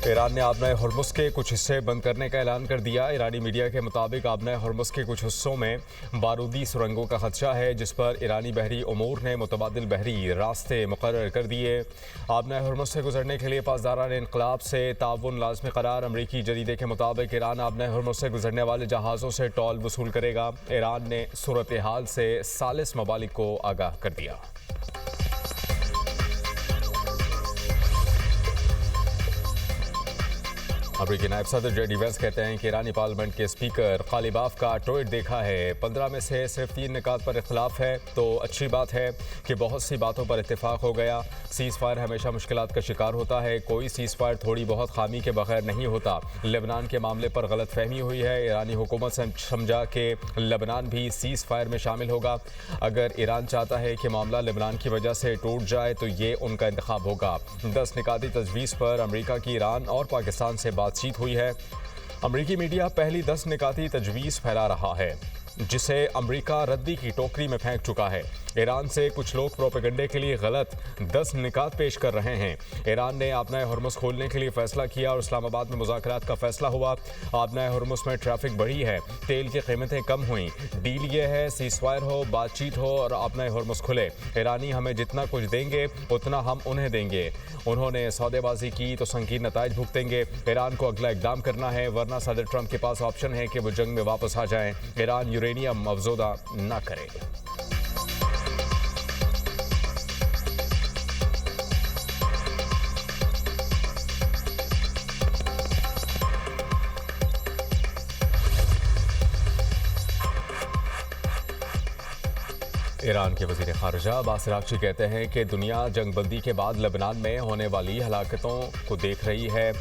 Iran ने आबनाए Hormuz के कुछ हिस्से बंद करने का ऐलान कर दिया। ईरानी मीडिया के मुताबिक आबनाए हॉर्मुज़ के कुछ हिस्सों में बारूदी सुरंगों का खदशा है, जिस पर ईरानी बहरी उमूर ने मुतबादिल बहरी रास्ते मुकर्रर कर दिए। आबनाए हॉर्मुज़ से गुजरने के लिए पासदारान इनकलाब से ताउन लाजमी करार। अमरीकी जरीदे के मुताबिक ईरान आबनाए हॉर्मुज़ से गुजरने वाले जहाज़ों से टोल वसूल करेगा। ईरान ने सूरत हाल से सालिस ममालिक को आगाह कर दिया। अमरीकी नायब सदर जेडी वेंस कहते हैं कि ईरानी पार्लियामेंट के स्पीकर गालिबाफ का ट्वीट देखा है। 15 में से सिर्फ 3 निकात पर इख्तिलाफ है, तो अच्छी बात है कि बहुत सी बातों पर इत्तेफाक हो गया। सीज़ फायर हमेशा मुश्किलात का शिकार होता है, कोई सीज़ फायर थोड़ी बहुत खामी के बगैर नहीं होता। लेबनान के मामले पर गलत फहमी हुई है। ईरानी हुकूमत से समझा कि लेबनान भी सीज़ फायर में शामिल होगा। अगर ईरान चाहता है कि मामला लेबनान की वजह से टूट जाए तो ये उनका इंतखाब होगा। 10 निकाती तजवीज़ पर अमरीका की ईरान और पाकिस्तान से बातचीत हुई है। अमरीकी मीडिया पहली 10 निकाती तजवीज़ फैला रहा है, जिसे अमरीका रद्दी की टोकरी में फेंक चुका है। ईरान से कुछ लोग प्रोपेगेंडे के लिए गलत 10 निकात पेश कर रहे हैं। ईरान ने आबनाए हॉर्मुज़ खोलने के लिए फैसला किया और इस्लामाबाद में मुज़ाकरात का फैसला हुआ। आबनाए हॉर्मुज़ में ट्रैफिक बढ़ी है, तेल की कीमतें कम हुई। डील ये है, सीज़फायर हो, बातचीत हो और आबनाए हॉर्मुज़ खुले। ईरानी हमें जितना कुछ देंगे उतना हम उन्हें देंगे। उन्होंने सौदेबाजी की तो संगीन नताइज भुगतेंगे। ईरान को अगला इकदाम करना है, वरना सदर ट्रंप के पास ऑप्शन है कि वो जंग में वापस आ जाएं। ईरान यूरेनियम अफजोदा न करे। ईरान के वज़ीर ख़ारिजा अब्बास अराग़ची कहते हैं कि दुनिया जंगबंदी के बाद लेबनान में होने वाली हलाकतों को देख रही है।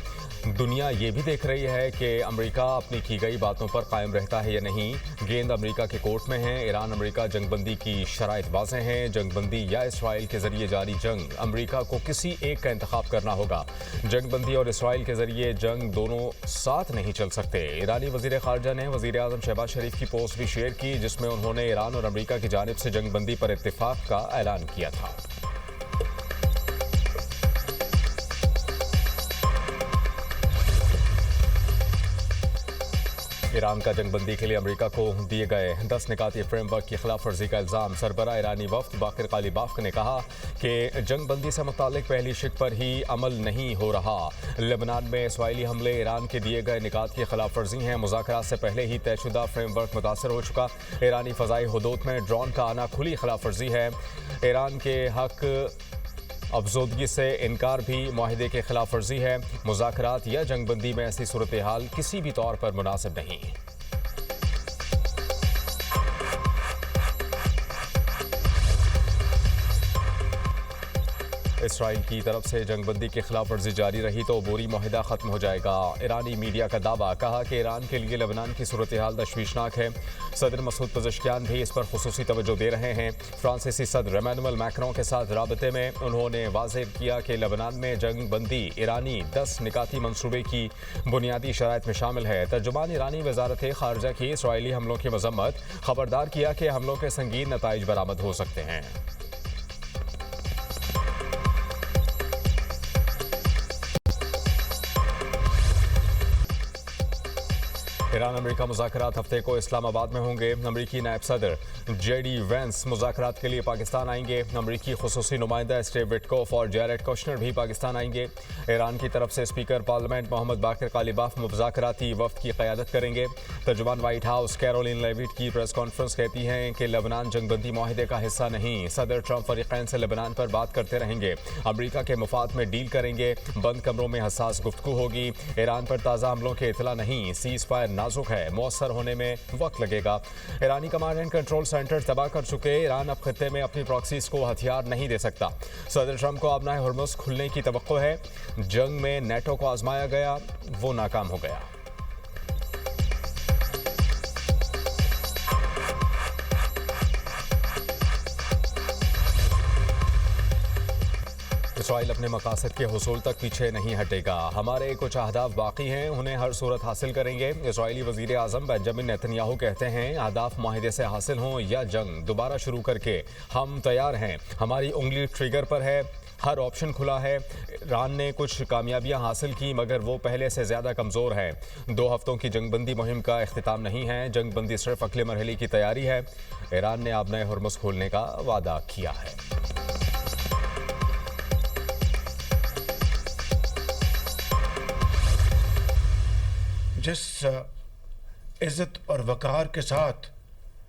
दुनिया ये भी देख रही है कि अमेरिका अपनी की गई बातों पर कायम रहता है या नहीं। गेंद अमेरिका के कोर्ट में है। ईरान अमेरिका जंगबंदी की शराइत वाज़ेह हैं। जंगबंदी या इसराइल के ज़रिए जारी जंग, अमेरिका को किसी एक का इंतखाब करना होगा। जंगबंदी और इसराइल के ज़रिए जंग दोनों साथ नहीं चल सकते। ईरानी वज़ीर ख़ारिजा ने वज़ीर आज़म शहबाज शरीफ की पोस्ट भी शेयर की, जिसमें उन्होंने ईरान और अमेरिका की जानिब से जंगबंदी पर इत्तेफाक का ऐलान किया था। ईरान का जंगबंदी के लिए अमेरिका को दिए गए 10 निकाती फ्रेमवर्क की खिलाफ वर्जी का इल्ज़ाम। सरबरा ईरानी वफ्द बाकिर गालिबाफ ने कहा कि जंगबंदी से मुतालिक पहली शिक पर ही अमल नहीं हो रहा। लेबनान में इसराइली हमले ईरान के दिए गए निकात की खिलाफ वर्जी हैं। मुज़ाकरात से पहले ही तयशुदा फ्रेमवर्क मुतासर हो चुका। ईरानी फ़ज़ाई हुदूद में ड्रोन का आना खुली खिलाफ वर्जी है। ईरान के हक अफजोदगी से इनकार भी मुआहिदे के खिलाफ वर्जी है। मुज़ाकरात या जंगबंदी में ऐसी सूरत हाल किसी भी तौर पर मुनासिब नहीं। इसराइल की तरफ से जंगबंदी की खिलाफ वर्जी जारी रही तो अबूरी मुआहिदा ख़त्म हो जाएगा। ईरानी मीडिया का दावा, कहा कि ईरान के लिए लेबनान की सूरत हाल तशवीशनाक है। सदर मसूद पज़ेश्कियान भी इस पर खुसूसी तवज्जो दे रहे हैं। फ्रांसीसी सदर इमैनुअल मैक्रों के साथ राबते में उन्होंने वाज़ेह किया कि लेबनान में जंगबंदी ईरानी 10 निकाती मनसूबे की बुनियादी शराइत में शामिल है। तर्जुमान ईरानी वज़ारत ख़ारिजा की इसराइली हमलों की मज़म्मत, खबरदार किया कि हमलों के संगीन नताइज बरामद हो सकते हैं। ईरान अमेरिका मुज़ाकरात हफ्ते को इस्लामाबाद में होंगे। अमेरिकी नायब सदर जेडी वेंस मुज़ाकरात के लिए पाकिस्तान आएंगे। अमेरिकी खुसूसी नुमाइंदा स्टीव विटकोफ और जैरेड कुशनर भी पाकिस्तान आएंगे। ईरान की तरफ से स्पीकर पार्लियामेंट मोहम्मद बाकिर गालिबाफ मुज़ाकराती वफ़द की क़यादत करेंगे। तर्जुमान वाइट हाउस कैरोलिन लेविट की प्रेस कॉन्फ्रेंस कहती हैं कि लेबनान जंगबंदी मुआहिदे का हिस्सा नहीं। सदर ट्रंप फ़रीक़ैन से लेबनान पर बात करते रहेंगे। अमेरिका के मफाद में डील करेंगे। बंद कमरों में हसास गुफ्तगू होगी। ईरान पर ताज़ा हमलों के इतला नहीं। सीज़ फायर नाजुक है, मौसर होने में वक्त लगेगा। ईरानी कमांड एंड कंट्रोल सेंटर तबाह कर चुके। ईरान अब खित्ते में अपनी प्रॉक्सीज को हथियार नहीं दे सकता। सदर ट्रंप को आबनाए हॉर्मुज़ खुलने की तवक्को है। जंग में नेटो को आजमाया गया, वो नाकाम हो गया। इसराइल अपने मकासद के हुसूल तक पीछे नहीं हटेगा। हमारे कुछ अहदाफ बाकी हैं, उन्हें हर सूरत हासिल करेंगे। इसराइली वज़ीर आज़म बेंजामिन नेतन्याहू कहते हैं, अहदाफ मुआहिदे से हासिल हों या जंग दोबारा शुरू करके हम तैयार हैं। हमारी उंगली ट्रिगर पर है, हर ऑप्शन खुला है। ईरान ने कुछ कामयाबियां हासिल की मगर वो पहले से ज़्यादा कमज़ोर है। 2 हफ्तों की जंगबंदी मुहिम का इख्तिताम नहीं है, जंगबंदी सिर्फ अगले मरहले की तैयारी है। ईरान ने अब नए हुर्मुज़ खोलने का वादा किया है। जिस इज़्ज़त और वक़ार के साथ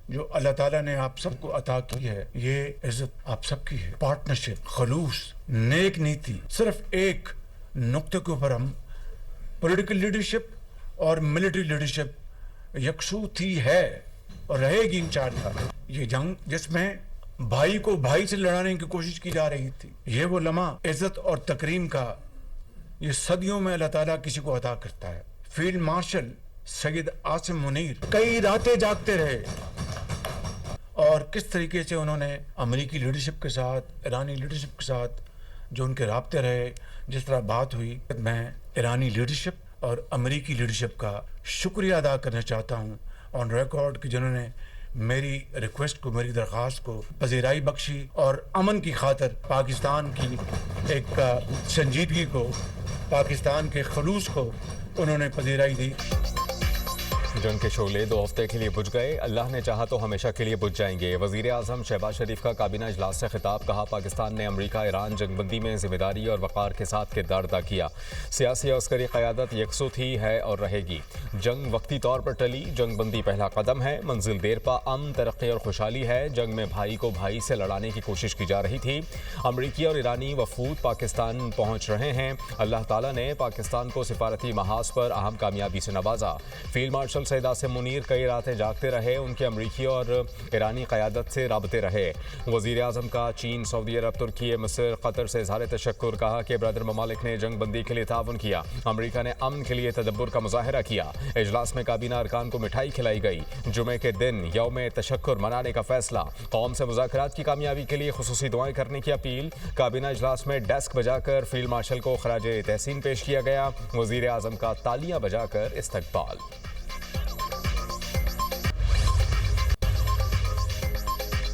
जो अल्लाह ताला ने आप सबको अता की है, ये इज़्ज़त आप सबकी है। पार्टनरशिप, खलूस, नेक नीति, सिर्फ एक नुक्ते के ऊपर हम पॉलिटिकल लीडरशिप और मिलिट्री लीडरशिप यकसू थी है और रहेगी इंशाअल्लाह। ये जंग जिसमें भाई को भाई से लड़ाने की कोशिश की जा रही थी, ये वो लम्हा इज़्ज़त और तकरीम का ये सदियों में अल्लाह ताला किसी को अता करता है। फील्ड मार्शल सैयद आसिम मुनीर कई रातें जागते रहे और किस तरीके से उन्होंने अमेरिकी लीडरशिप के साथ, ईरानी लीडरशिप के साथ जो उनके राब्ते रहे, जिस तरह बात हुई, मैं ईरानी लीडरशिप और अमेरिकी लीडरशिप का शुक्रिया अदा करना चाहता हूँ ऑन रिकॉर्ड कि जिन्होंने मेरी रिक्वेस्ट को, मेरी दरख्वास्त को पजीराई बख्शी और अमन की खातर पाकिस्तान की एक संजीदगी को, पाकिस्तान के खलूस को उन्होंने पजीराई दी। जंग के शोले 2 हफ्ते के लिए बुझ गए, अल्लाह ने चाहा तो हमेशा के लिए बुझ जाएंगे। वज़ीर आज़म शहबाज शरीफ का काबीना इजलास से खिताब, कहा पाकिस्तान ने अमरीका ईरान जंगबंदी में जिम्मेदारी और वक़ार के साथ किरदार अदा किया। सियासी और अस्करी क़यादत यकसू थी, है और रहेगी। जंग वक्ती तौर पर टली, जंगबंदी पहला कदम है, मंजिल देर पा अमन, तरक्की और खुशहाली है। जंग में भाई को भाई से लड़ाने की कोशिश की जा रही थी। अमरीकी और ईरानी वफूद पाकिस्तान पहुँच रहे हैं। अल्लाह ताला ने पाकिस्तान को सिफारती महाज पर अहम कामयाबी से नवाजा। फील्ड मार्शल सैयद आसिम मुनीर कई रातें जागते रहे, उनके अमरीकी और ईरानी क़यादत से राबते रहे। वज़ीर आज़म का चीन, सऊदी अरब, तुर्की, मिस्र, कतर से इज़हार तशक्कुर, कहा कि ब्रदर ममालिक ने जंग बंदी के लिए ताउन किया। अमरीका ने अमन के लिए तदब्बुर का मुज़ाहिरा किया। इजलास में काबीना अरकान को मिठाई खिलाई गई। जुमे के दिन यौम तशक्कुर मनाने का फैसला। कौम से मुज़ाकरात की कामयाबी के लिए खुसूसी दुआएं करने की अपील। काबीना इजलास में डेस्क बजाकर फील्ड मार्शल को खराज तहसीन पेश किया गया। वज़ीर आज़म का तालियां बजाकर इस्तकबाल।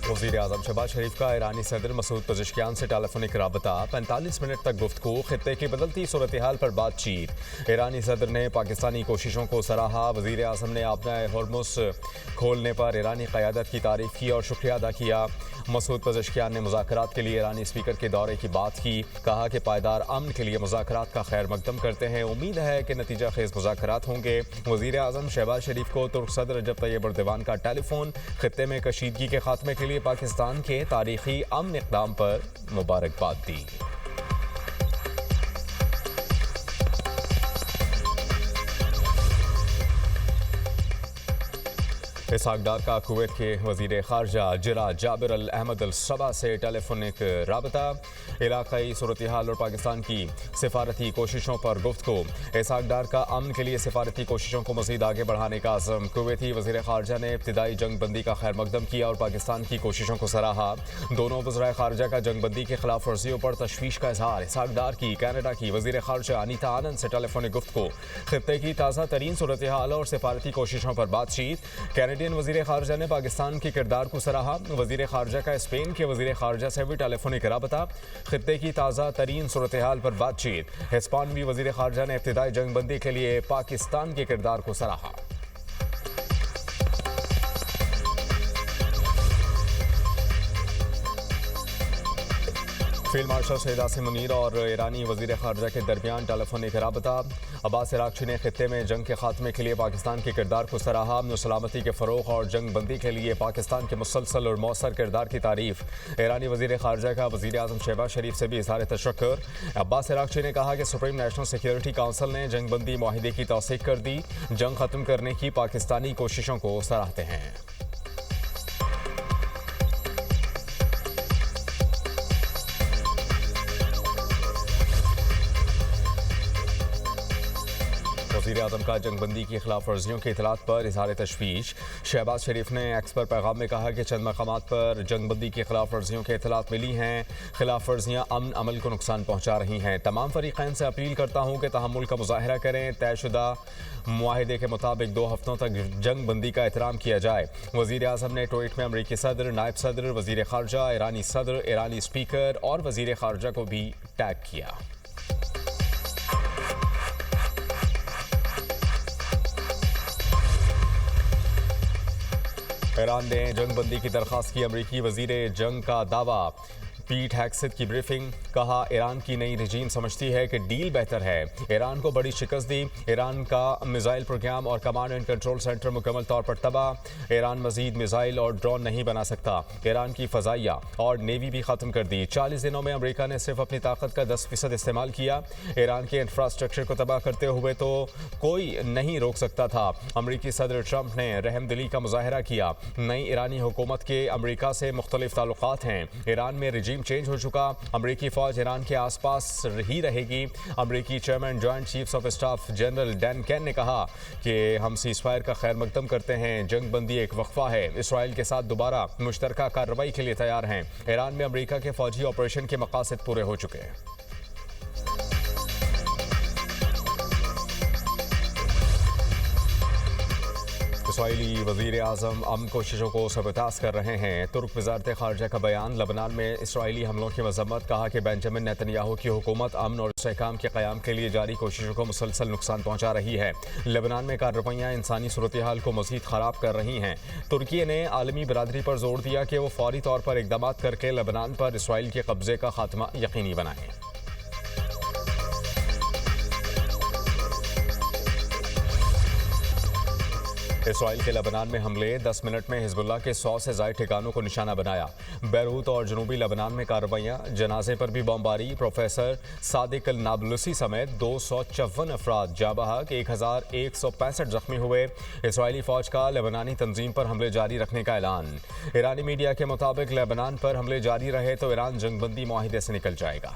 वज़ीर आज़म शहबाज शरीफ का ईरानी सदर मसूद पज़ेश्कियान से टेलीफोनिक राबता, 45 मिनट तक गुफ्तगू, खित्ते की बदलती सूरत हाल पर बातचीत। ईरानी सदर ने पाकिस्तानी कोशिशों को सराहा। वज़ीर आज़म ने अपना हुर्मुज़ खोलने पर ईरानी क़यादत की तारीफ़ की और शुक्रिया अदा किया। मसूद पज़ेश्कियान ने मुज़ाकरात के लिए ईरानी स्पीकर के दौरे की बात की, कहा कि पायदार अमन के लिए मुज़ाकरात का खैर मकदम करते हैं। उम्मीद है कि नतीजा खेज़ मुज़ाकरात होंगे। वज़ीर आज़म शहबाज शरीफ को तुर्क सदर रजब तैयब एर्दोगान का टेलीफोन, खित्ते में कशीदगी के खात्मे के लिए पाकिस्तान के तारीखी अमन इक़दाम पर मुबारकबाद दी। इसहाक डार का कुवैत के वज़ीर ख़ारजा जिरा जाबिर अल अहमद अल सबा से टेलीफोनिक राबता। इलाक़ाई सूरत हाल और पाकिस्तान की सिफारती कोशिशों पर गुफ्तगू। इसहाक डार का अमन के लिए सिफारती कोशिशों को मज़ीद आगे बढ़ाने का अज़म। कुवैती वज़ीर ख़ारजा ने इब्तिदाई जंग बंदी का खैर मकदम किया और पाकिस्तान की कोशिशों को सराहा। दोनों वज़राए ख़ारजा का जंग बंदी की खिलाफ वर्जियों पर तशवीश का इजहार। इसहाक डार की कनाडा की वज़ीर ख़ारजा अनीता आनंद से टेलीफोनिक गुफ्तगू। खित्ते की ताज़ा तरीन सूरत हाल और सिफारती कोशिशों पर बातचीत। वज़ीर ख़ारजा ने पाकिस्तान के किरदार को सराहा। वज़ीर ख़ारजा का स्पेन के वज़ीर ख़ारजा से भी टेलीफोनिक राबता। खित्ते की ताज़ा तरीन सूरत हाल पर बातचीत। हिस्पानवी वज़ीर ख़ारजा ने इब्तिदाई जंग बंदी के लिए पाकिस्तान के किरदार को सराहा। फील्ड मार्शल सैयद आसिम मुनीर और ईरानी वज़ीर ख़ारजा के दरमियान टेलीफोनिक राबता। अब्बास इराक़ची ने खित्ते में जंग के खात्मे के लिए पाकिस्तान के किरदार को सराहा। सलामती के फ़रोग़ और जंग बंदी के लिए पाकिस्तान के मुसलसल और मौसर किरदार की तारीफ़। ईरानी वज़ीर ख़ारजा का वज़ीर आज़म शहबाज शरीफ से भी इज़हार तशक्कुर। अब्बास इराक़ची ने कहा कि सुप्रीम नेशनल सिक्योरिटी काउंसिल ने जंग बंदी मुआहिदे की तौसीक़ कर दी। जंग ख़त्म करने की पाकिस्तानी कोशिशों को सराहते हैं। वज़ीर-ए-आज़म का जंगबंदी की खिलाफ वर्जियों की इतलात पर इज़हार तशवीश। शहबाज शरीफ ने एक्स पर पैगाम में कहा कि चंद मकामात पर जंगबंदी की खिलाफ वर्जियों की इतलात मिली हैं। खिलाफ वर्जियाँ अमन अमल को नुकसान पहुँचा रही हैं। तमाम फरीक़ैन से अपील करता हूँ कि तहम्मुल का मुज़ाहरा करें। तयशुदा मुआहिदे के मुताबिक 2 हफ्तों तक जंगबंदी का एहतराम किया जाए। वज़ीर-ए-आज़म ने ट्वीट में अमरीकी सदर, नायब सदर, वज़ीर ख़ारजा, ईरानी सदर, ईरानी स्पीकर और वज़ीर ख़ारजा को भी टैग किया। ईरान ने जंगबंदी की दरख्वास्त की। अमरीकी वज़ीर जंग का दावा। पीट हेग्सेथ की ब्रीफिंग। कहा ईरान की नई रजीम समझती है कि डील बेहतर है। ईरान को बड़ी शिकस्त दी। ईरान का मिसाइल प्रोग्राम और कमांड एंड कंट्रोल सेंटर मुकम्मल तौर पर तबाह। ईरान मजीद मिसाइल और ड्रोन नहीं बना सकता। ईरान की फ़ज़ाइया और नेवी भी ख़त्म कर दी। 40 दिनों में अमेरिका ने सिर्फ अपनी ताकत का 10% इस्तेमाल किया। ईरान के इंफ्रास्ट्रक्चर को तबाह करते हुए तो कोई नहीं रोक सकता था। अमरीकी सदर ट्रंप ने रहमदिली का मुजाहरा किया। नई ईरानी हुकूमत के अमरीका से मुख्तलिफ ताल्लुकात हैं। ईरान में रजीम चेंज हो चुका। अमरीकी फौज ईरान के आसपास ही रहेगी। अमरीकी chairman joint chiefs of staff general Dan can ने कहा कि हम सीज़फायर का खैर मकदम करते हैं। जंगबंदी एक वक्फा है। इसराइल के साथ दोबारा मुश्तरका कार्रवाई के लिए तैयार हैं। ईरान में अमरीका के फौजी ऑपरेशन के मकासद पूरे हो चुके हैं। इसराइली वज़ीर-ए-आज़म अमन कोशिशों को सबतास कर रहे हैं। तुर्क वज़ारत ख़ारजा का बयान। लबनान में इसराइली हमलों की मज़म्मत। कहा कि बेंजामिन नेतन्याहू की हुकूमत अमन और इस्तेहकाम के क़याम के लिए जारी कोशिशों को मुसलसल नुकसान पहुँचा रही है। लबनान में कार्रवाइयाँ इंसानी सूरत हाल को मज़ीद ख़राब कर रही हैं। तुर्की ने आलमी बरादरी पर जोर दिया कि वो फौरी तौर पर इक़दाम करके लबनान पर इसराइल के कब्ज़े का खात्मा यकीनी बनाए। इसराइल के लबनान में हमले। 10 मिनट में हिजबुल्लाह के 100 से ज़ायद ठिकानों को निशाना बनाया। बैरूत और जनूबी लबनान में कार्रवाइयाँ। जनाजे पर भी बमबारी। प्रोफेसर सादिक अल नाबलुसी समेत 254 अफराद जाँ बहक। 1165 जख्मी हुए। इसराइली फ़ौज का लबनानी तंजीम पर हमले जारी रखने का ऐलान। ईरानी मीडिया के मुताबिक लबनान पर हमले जारी रहे तो ईरान जंगबंदी मुआहिदे से निकल जाएगा।